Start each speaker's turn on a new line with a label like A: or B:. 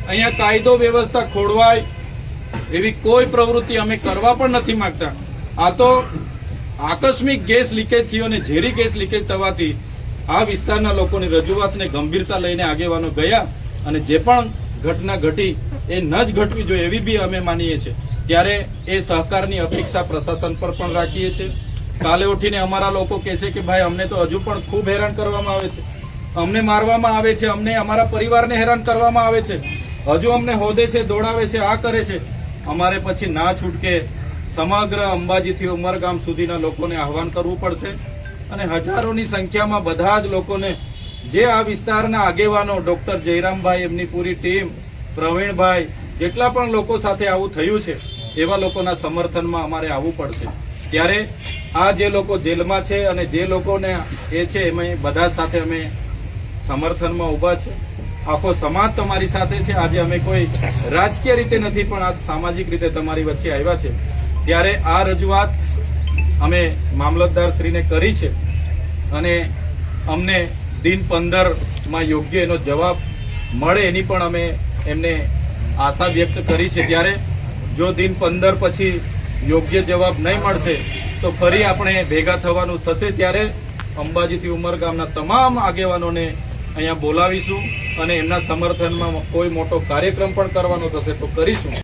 A: અહીંયા કાયદો વ્યવસ્થા ખોરવાય એવી કોઈ પ્રવૃત્તિ અમે કરવા પણ નથી માંગતા। આ તો આકસ્મિક ગેસ લીકેજ થયો અને ઝેરી ગેસ લીકેજ થવાથી આ વિસ્તારના લોકોની રજૂઆતને ગંભીરતા લઈને આગેવાનો ગયા અને જે પણ ઘટના ઘટી એ ન જ ઘટવી જોઈએ એવી બી અમે માનીએ છીએ। ત્યારે એ સહકારની અપેક્ષા પ્રશાસન પર પણ રાખીએ છીએ। કાલે ઉઠીને અમારા લોકો કહેશે કે ભાઈ અમને તો હજુ પણ ખૂબ હેરાન કરવામાં આવે છે, અમને મારવામાં આવે છે, અમને અમારા પરિવારને હેરાન કરવામાં આવે છે, હજુ અમને હોદે છે, દોડાવે છે, આ કરે છે। અમારે પછી ના છૂટકે સમગ્ર અંબાજીથી ઉમરગામ સુધીના લોકોને આહવાન કરવું પડશે અને હજારોની સંખ્યામાં બધા જ લોકોને જે આ વિસ્તારના આગેવાનો ડોક્ટર જયરામભાઈ, એમની પૂરી ટીમ, પ્રવીણભાઈ, જેટલા પણ લોકો સાથે આવું થયું છે એવા લોકોના સમર્થનમાં અમારે આવવું પડશે। ત્યારે આ જે લોકો જેલમાં છે અને જે લોકોને એ છે એમાં બધા સાથે અમે સમર્થનમાં ઊભા છે। આખો સમાજ તમારી સાથે છે। આજે અમે કોઈ રાજકીય રીતે નથી પણ આજ સામાજિક રીતે તમારી વચ્ચે આવ્યા છે। ત્યારે આ રજૂઆત અમે મામલતદાર શ્રીને કરી છે અને અમને દિન 15માં યોગ્ય એનો જવાબ મળે એની પણ અમે એમને આશા વ્યક્ત કરી છે। ત્યારે જો દિન 15 પછી યોગ્ય જવાબ નહીં મળશે તો ફરી આપણે ભેગા થવાનું થશે। ત્યારે અંબાજીથી ઉમરગામના તમામ આગેવાનોને અહીંયા બોલાવીશું અને એમના સમર્થનમાં કોઈ મોટો કાર્યક્રમ પણ કરવાનો થશે તો કરીશું।